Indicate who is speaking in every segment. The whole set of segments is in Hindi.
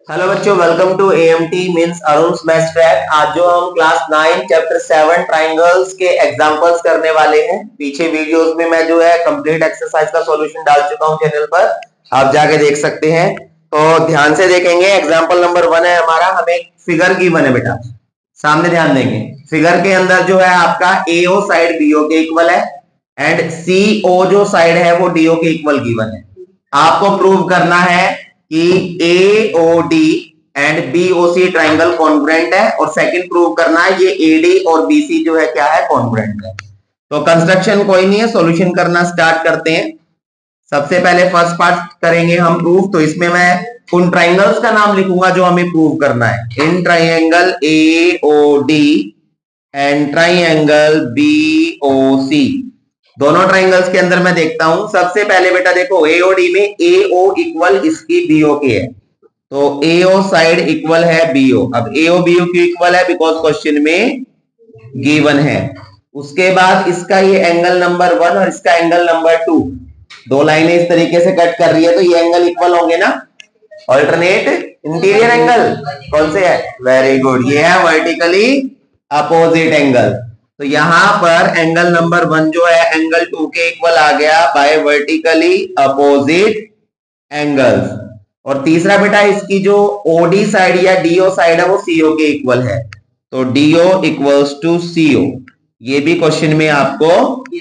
Speaker 1: हेलो बच्चों, welcome to AMT means Arun maths track. आज जो हम क्लास 9 चैप्टर 7 ट्रायंगल्स के एग्जांपल्स करने वाले हैं। पीछे वीडियोस में मैं जो है कंप्लीट एक्सरसाइज का सॉल्यूशन डाल चुका हूं चैनल पर, आप जाके देख सकते हैं। तो ध्यान से देखेंगे। एग्जांपल नंबर 1 है हमारा, हमें फिगर गिवन है बेटा, सामने ध्यान देंगे। फिगर के अंदर जो है आपका एओ साइड बीओ के इक्वल है एंड सीओ जो साइड है वो डीओ के इक्वल गिवन है। आपको प्रूव करना है कि AOD and BOC triangle congruent है, और सेकंड प्रूव करना है ये एडी और बीसी जो है क्या है, कॉन्ग्रुएंट है। तो कंस्ट्रक्शन कोई नहीं है, सॉल्यूशन करना स्टार्ट करते हैं। सबसे पहले फर्स्ट पार्ट करेंगे हम प्रूफ। तो इसमें मैं उन ट्राइंगल्स का नाम लिखूंगा जो हमें प्रूव करना है। In triangle AOD and triangle BOC, दोनों ट्राइंगल्स के अंदर मैं देखता हूं। सबसे पहले बेटा देखो, एओडी में एओ इक्वल इसकी बीओ के है, तो एओ साइड इक्वल है बीओ। अब एओ बीओ क्यों इक्वल है? बिकॉज क्वेश्चन में गिवन है। उसके बाद इसका ये एंगल नंबर 1 और इसका एंगल नंबर 2, दो लाइनें इस तरीके से कट कर रही है, तो ये एंगल इक्वल होंगे ना। ऑल्टरनेट इंटीरियर एंगल कौन से है? वेरी गुड, ये है वर्टिकली अपोजिट एंगल। तो यहां पर एंगल नंबर 1 जो है एंगल 2 के इक्वल आ गया बाय वर्टिकली अपोजिट एंगल्स। और तीसरा बेटा, इसकी जो ओडी साइड या डीओ साइड है वो सीओ के इक्वल है, तो डीओ इक्वल्स टू सीओ। ये भी क्वेश्चन में आपको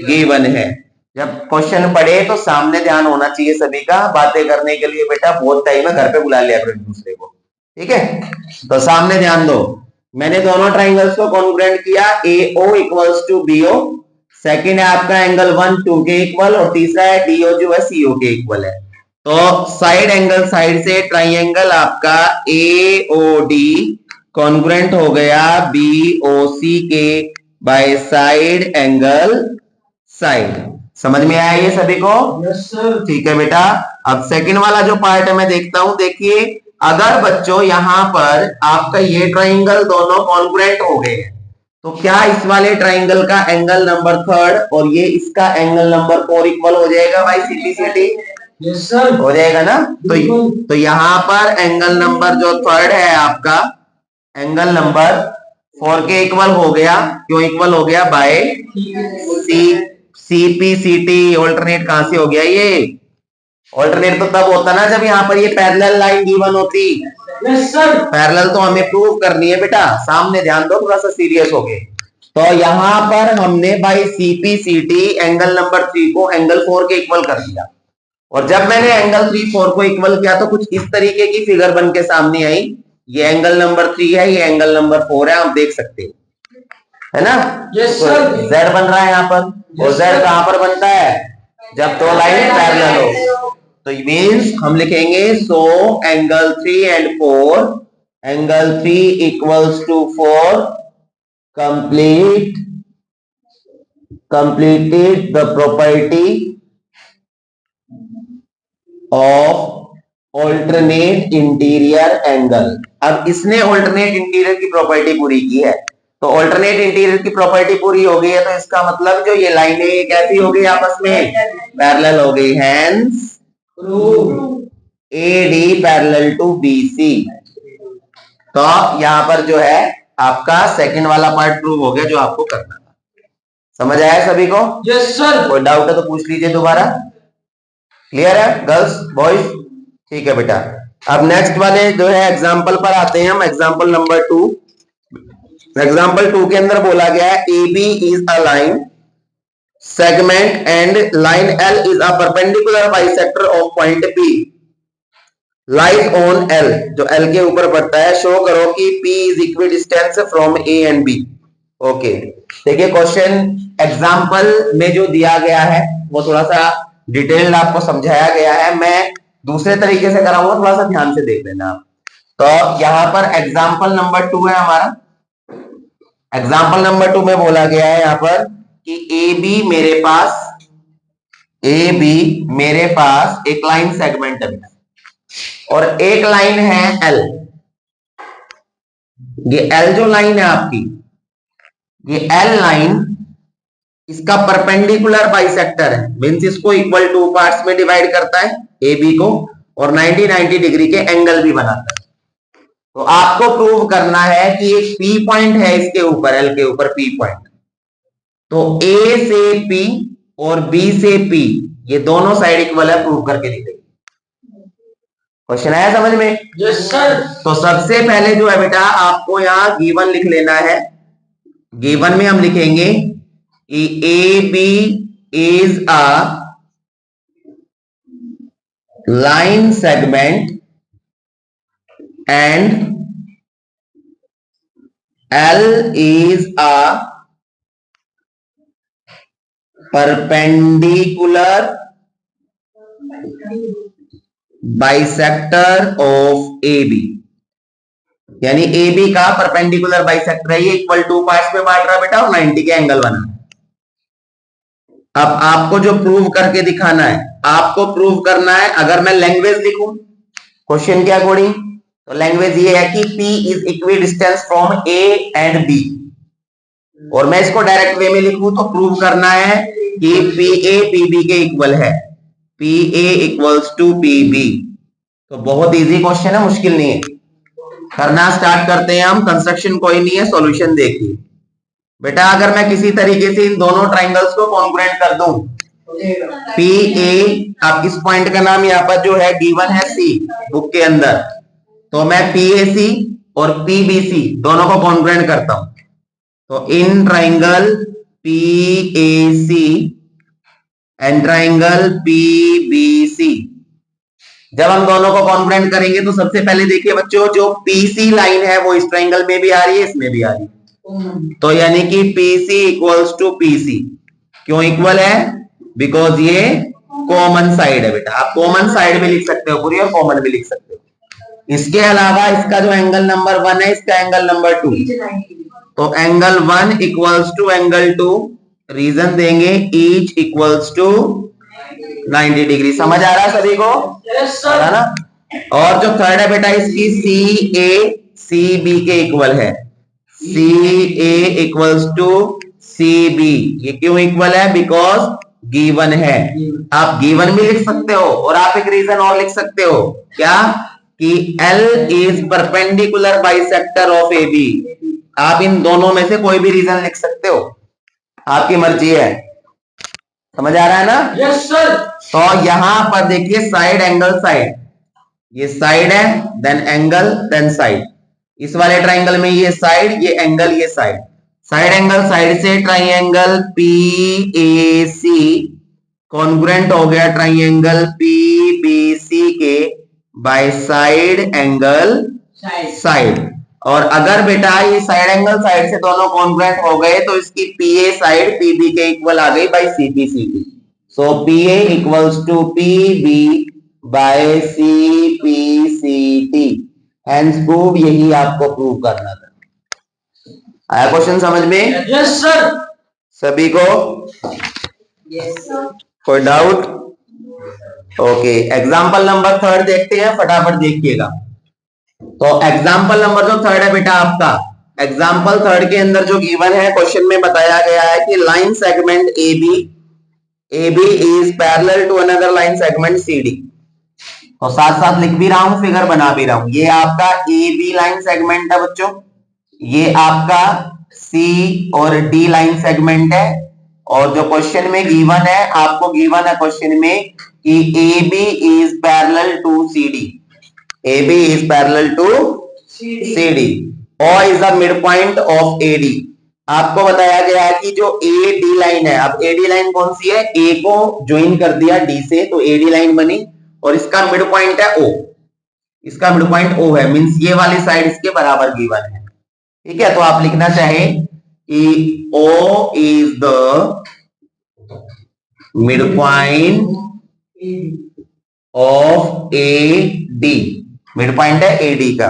Speaker 1: गिवन है। जब क्वेश्चन पढ़े तो सामने ध्यान होना चाहिए सभी का। बातें करने के लिए बेटा बहुत टाइम है, घर पे बुला लिया करो एक दूसरे को, ठीक है। तो सामने ध्यान दो, मैंने दोनों ट्राइंगल्स को कॉन्ग्रुएंट किया। AO equals to BO, second है आपका एंगल 1 2 के इक्वल, और तीसरा है DO जो है CO के इक्वल है। तो साइड एंगल साइड से ट्राइंगल आपका AOD कॉन्ग्रुएंट हो गया BOC के बाय साइड एंगल साइड। समझ में आया ये सभी को?
Speaker 2: Yes sir.
Speaker 1: ठीक है बेटा। अब सेकंड वाला जो पार्ट है मैं देखता हूं। देखिए, अगर बच्चों यहां पर आपका ये ट्राइंगल दोनों कॉन्ग्रुएंट हो गए हैं, तो क्या इस वाले ट्राइंगल का एंगल नंबर 3 और ये इसका एंगल नंबर 4 इक्वल हो जाएगा भाई? सिटी
Speaker 2: यस सर,
Speaker 1: हो जाएगा ना। तो यहां पर एंगल नंबर जो 3 है आपका, एंगल नंबर 4 के इक्वल हो गया। क्यों इक्वल हो गया? Bye CPCT. ऑल्टरनेट कहां से हो गया? ये ऑल्टरनेट तो तब होता ना जब यहाँ पर ये पैरेलल लाइन गिवन होती।
Speaker 2: Yes sir.
Speaker 1: पैरेलल तो हमें प्रूव करनी है बेटा, सामने ध्यान दो, थोड़ा सा सीरियस हो गए। तो यहां पर हमने बाई सीपीसीटी एंगल नंबर 3 को एंगल 4 के इक्वल कर दिया। और जब मैंने एंगल 3 4 को इक्वल किया तो कुछ इस तरीके की फिगर बन के सामने आई। ये एंगल नंबर 3 है, ये एंगल नंबर 4 है, आप देख सकते हैं, है ना।
Speaker 2: Yes sir.
Speaker 1: जेड बन रहा है यहाँ पर, और जेड कहां पर बनता है? जब दो लाइन पैरेलल हो। तो मींस हम लिखेंगे so angle 3 and 4, angle 3 equals to 4 completed the property of alternate interior angle। अब इसने alternate interior की प्रॉपर्टी पूरी की है, तो ऑल्टरनेट इंटीरियर की प्रॉपर्टी पूरी हो गई है, तो इसका मतलब जो ये लाइनें कैसी हो गई? आपस में पैरेलल हो गई। Hence AD parallel to BC। तो यहां पर जो है आपका सेकंड वाला पार्ट प्रूव हो गया जो आपको करना था। समझ आया सभी को?
Speaker 2: Yes sir.
Speaker 1: कोई डाउट है तो पूछ लीजिए दोबारा। क्लियर है गर्ल्स बॉयज? ठीक है बेटा। अब नेक्स्ट वाले जो है एग्जाम्पल पर आते हैं हम। Example number 2। एग्जाम्पल 2 के अंदर बोला गया है AB is a line segment and line L is a perpendicular bisector of point P lies on L, जो L के ऊपर पड़ता है। शो करो कि P is equidistance from A and B। Okay, देखिए क्वेश्चन एग्जाम्पल में जो दिया गया है वो थोड़ा सा डिटेल्ड आपको समझाया गया है। मैं दूसरे तरीके से कराऊंगा, थोड़ा सा ध्यान से देख लेना आप। तो यहां पर एग्जाम्पल नंबर 2 है हमारा। एग्जाम्पल नंबर 2 में बोला गया है यहां पर कि ए बी मेरे पास एक लाइन सेगमेंट है और एक लाइन है एल। ये एल जो लाइन है आपकी, ये एल लाइन इसका परपेंडिकुलर बाइसेक्टर है, मींस इसको इक्वल टू पार्ट्स में डिवाइड करता है ए बी को, और 90 डिग्री के एंगल भी बनाता है। तो आपको प्रूव करना है कि एक पी पॉइंट है इसके ऊपर, एल के ऊपर पी पॉइंट। तो ए से पी और बी से पी ये दोनों साइड इक्वल है, प्रूव करके दिखाइए। क्वेश्चन आया समझ में?
Speaker 2: Yes sir.
Speaker 1: तो सबसे पहले जो है बेटा आपको यहां गिवन लिख लेना है। गिवन में हम लिखेंगे कि A B is a line segment and L is a perpendicular bisector of AB। यानी AB का परपेंडिकुलर बाइसेक्टर है, ये इक्वल टू पार्ट्स में बांट रहा है बेटा और 90 के एंगल बना। अब आपको जो प्रूव करके दिखाना है, आपको प्रूव करना है, अगर मैं लैंग्वेज लिखूं क्वेश्चन के अकॉर्डिंग, तो लैंग्वेज ये है कि P is equi distance from A and B। और मैं इसको डायरेक्ट वे में लिखूं तो प्रूव करना है कि PA PB के इक्वल है, PA इक्वल्स टू PB। तो बहुत इजी क्वेश्चन है, मुश्किल नहीं है। करना स्टार्ट करते हैं हम, कंस्ट्रक्शन कोई नहीं है, सॉल्यूशन देखिए बेटा। अगर मैं किसी तरीके से इन दोनों ट्राइंगल्स को कॉन्ग्रुएंट कर दूं, PA, अब इस पॉइंट का नाम यहाँ पर जो है गिवन है C बुक के अंदर, तो मैं PAC और PBC दोनों को कॉन्ग्रुएंट करता हूं। तो in triangle PAC and triangle PBC जब हम दोनों को कॉन्ग्रुएंट करेंगे तो सबसे पहले देखिए बच्चों, जो PC लाइन है वो इस ट्राइंगल में भी आ रही है, इसमें भी आ रही है। तो यानी कि PC इक्वल्स टू PC। क्यों इक्वल है? बिकॉज ये कॉमन साइड है बेटा। आप कॉमन साइड भी लिख सकते हो पूरी और कॉमन भी लिख सकते हो। इसके अलावा इसका जो एंगल नंबर 1 है, इसका एंगल नंबर 2, तो angle 1 equals to angle 2, reason देंगे ईच इक्वल्स टू 90 डिग्री। समझ आ रहा है सभी को?
Speaker 2: Yes sir.
Speaker 1: है ना? और जो थर्ड है बेटा, इसकी CA CB के इक्वल है, CA इक्वल्स टू CB। ये क्यों इक्वल है? बिकॉज गिवन है। आप गिवन भी लिख सकते हो और आप एक रीजन और लिख सकते हो, क्या? कि L is perpendicular bisector of AB। आप इन दोनों में से कोई भी रीजन लिख सकते हो, आपकी मर्जी है। समझ आ रहा है ना?
Speaker 2: Yes sir.
Speaker 1: तो यहां पर देखिए साइड एंगल साइड, ये साइड है, देन एंगल, देन साइड। इस वाले ट्राइंगल में ये साइड, ये एंगल, ये साइड। साइड एंगल साइड से ट्राइंगल PAC कॉन्ग्रुएंट हो गया ट्राइंगल PBC के बाय साइड एंगल साइड। और अगर बेटा ये साइड एंगल साइड से दोनों कॉन्ग्रुएंट हो गए तो इसकी PA साइड PB के इक्वल आ गई by CPCT। So PA equals to PB by CPCT। Hence proved, यही आपको प्रूव करना था। आया क्वेश्चन समझ में?
Speaker 2: Yes sir.
Speaker 1: सभी को?
Speaker 2: Yes sir.
Speaker 1: कोई डाउट? ओके, एग्जाम्पल नंबर 3 देखते हैं, फटाफट देखिएगा। तो एग्जाम्पल नंबर जो 3 है बेटा आपका, एग्जाम्पल 3 के अंदर जो गिवन है, क्वेश्चन में बताया गया है कि line segment AB is parallel to another line segment CD। तो साथ साथ लिख भी रहा हूं, फिगर बना भी रहा हूं। ये आपका AB लाइन सेगमेंट है बच्चों, ये आपका C और D लाइन सेगमेंट है। और जो क्वेश्चन में गिवन है, आपको गिवन है क्वेश्चन में कि AB is parallel to CD। AB is parallel to CD or is the midpoint of AD। आपको बताया गया है कि जो AD लाइन है, अब AD लाइन कौन सी है? A को ज्वाइन कर दिया D से तो AD लाइन बनी, और इसका मिड पॉइंट है O। इसका मिड पॉइंट O है, मींस ये वाली साइड इसके बराबर गिवन है। ठीक है, तो आप लिखना चाहे कि O is the midpoint of AD। Mid point है AD का।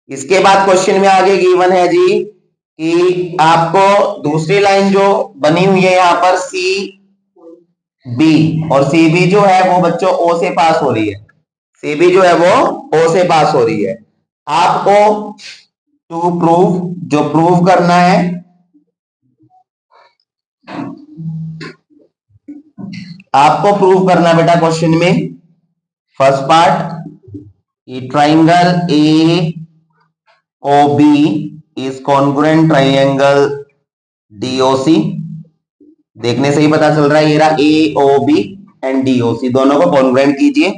Speaker 1: इसके बाद क्वेश्चन में आगे गिवन है जी कि आपको दूसरी लाइन जो बनी हुई है यहाँ पर CB, और CB जो है वो बच्चों O से पास हो रही है। CB जो है वो O से पास हो रही है। आपको टू प्रूव, जो प्रूव करना है, आपको प्रूव करना बेटा क्वेश्चन में first part, triangle OB is congruent triangle DOC। देखने से ही पता चल रहा है, ये रहा AOB एंड DOC, दोनों को कॉन्ग्रुएंट कीजिए।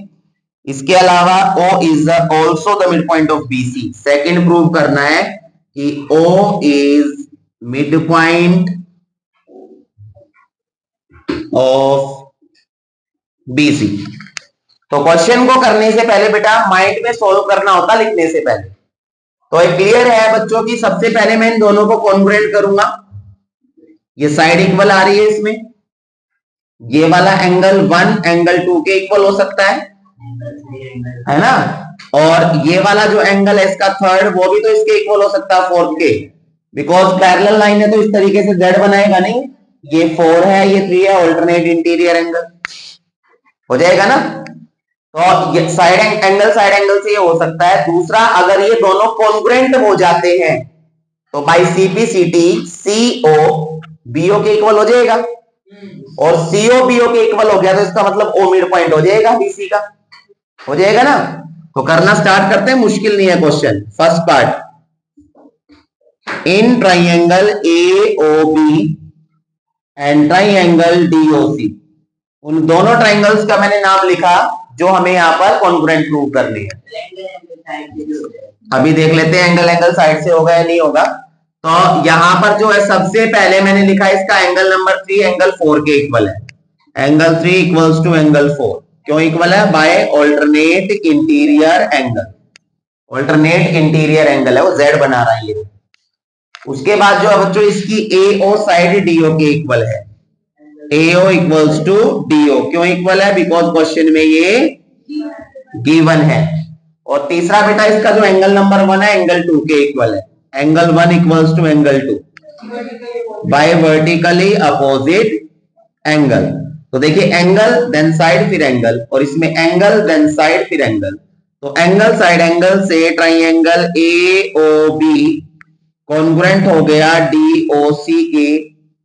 Speaker 1: इसके अलावा O is also the midpoint of BC। Second prove करना है कि O is midpoint of BC। तो क्वेश्चन को करने से पहले बेटा माइंड में सॉल्व करना होता लिखने से पहले। तो ये क्लियर है बच्चों की, सबसे पहले मैं इन दोनों को कॉन्ग्रुएंट करूंगा। ये साइड इक्वल आ रही है, इसमें ये वाला एंगल 1 एंगल 2 के इक्वल हो सकता है ना, और ये वाला जो एंगल है इसका थर्ड, वो भी तो इसके इक्वल हो सकता है फोर्थ के, बिकॉज पैरेलल लाइन है तो इस तरीके से जेड बनाएगा नहीं। ये 4 है, ये 3 है, ऑल्टरनेट इंटीरियर एंगल हो जाएगा ना। तो साइड एंगल से ये हो सकता है। दूसरा, अगर ये दोनों कॉन्ग्रुएंट हो जाते हैं तो बाई CP/CT CO BO के इक्वल हो जाएगा, और CO BO के इक्वल हो गया तो इसका मतलब O मिड पॉइंट हो जाएगा BC का, हो जाएगा ना। तो करना स्टार्ट करते हैं, मुश्किल नहीं है question. First part, in triangle AOB and triangle DOC, उन दोनों ट्राइंगल्स का मैंने नाम लिखा जो हमें यहाँ पर कॉन्ग्रुएंट प्रूव करनी है। अभी देख लेते हैं एंगल साइड से होगा या नहीं होगा। तो यहां पर जो है सबसे पहले मैंने लिखा है इसका एंगल नंबर 3 एंगल 4 के इक्वल है। एंगल 3 इक्वल्स टू एंगल 4, क्यों इक्वल है? By alternate interior angle. Alternate interior angle है, वो Z बना रहा है ये। उसके बाद जो है बच्चों इसकी AO साइड DO के इक्वल है। AO इक्वल्स टू DO, क्यों इक्वल है? बिकॉज क्वेश्चन में ये गिवन है। और तीसरा बेटा इसका जो एंगल नंबर 1 है एंगल 2 के इक्वल है। Angle 1 equals to angle 2 by vertically opposite angle. तो देखिए एंगल देन साइड फिर एंगल, और इसमें एंगल देन साइड फिर एंगल। तो एंगल साइड एंगल से ट्राइंगल AOB कॉन्ग्रुएंट हो गया DOC के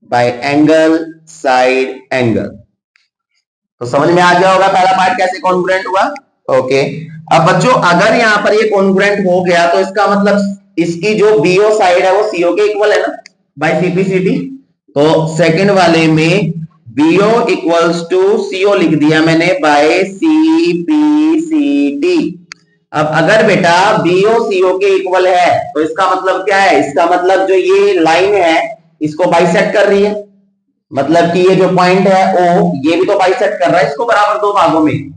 Speaker 1: बाय एंगल साइड एंगल। तो समझ में आ गया होगा पहला पार्ट कैसे कॉन्ग्रुएंट हुआ। ओके, अब बच्चों अगर यहां पर ये कॉन्ग्रुएंट हो गया तो इसका मतलब इसकी जो BO साइड है वो CO के इक्वल है ना, बाय CP/CT। तो सेकंड वाले में BO इक्वल्स टू CO लिख दिया मैंने बाय CP/CT। अब अगर बेटा BO CO के इक्वल है तो इसका मतलब क्या है? इसका मतलब जो ये लाइन है इसको बाइसेक्ट कर रही है, मतलब कि ये जो पॉइंट है O ये भी तो बाइसेक्ट कर रहा है इसको बराबर दो भागों में।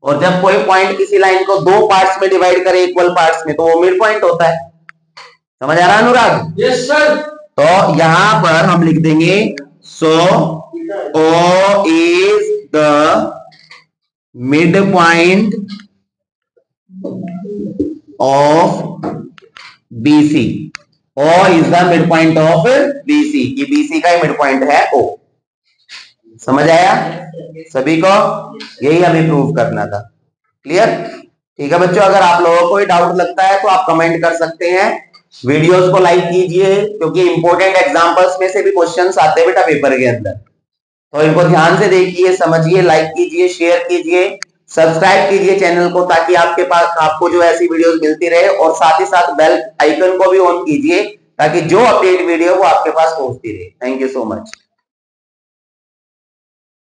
Speaker 1: और जब कोई पॉइंट किसी लाइन को दो पार्ट्स में डिवाइड करे इक्वल पार्ट्स में तो वो मिड पॉइंट होता है। समझ आ रहा है अनुराग?
Speaker 2: Yes sir.
Speaker 1: तो यहां पर हम लिख देंगे सो O is the mid point of BC। O is the mid point of BC, ये BC का ही मिड पॉइंट है O। समझ आया सभी को? यही हमें प्रूव करना था। क्लियर? ठीक है बच्चों, अगर आप लोगों को डाउट लगता है तो आप कमेंट कर सकते हैं। वीडियोस को लाइक कीजिए क्योंकि इंपॉर्टेंट एग्जांपल्स में से भी क्वेश्चंस आते हैं बेटा पेपर के अंदर, तो इनको ध्यान से देखिए, समझिए, लाइक कीजिए, शेयर कीजिए, सब्सक्राइब कीजिए चैनल को, ताकि आपके पास आपको जो ऐसी वीडियोस मिलती रहे, और साथ ही साथ बेल आइकन को भी ऑन कीजिए ताकि जो अपडेट वीडियो वो आपके पास पहुंचती रहे। Thank you so much.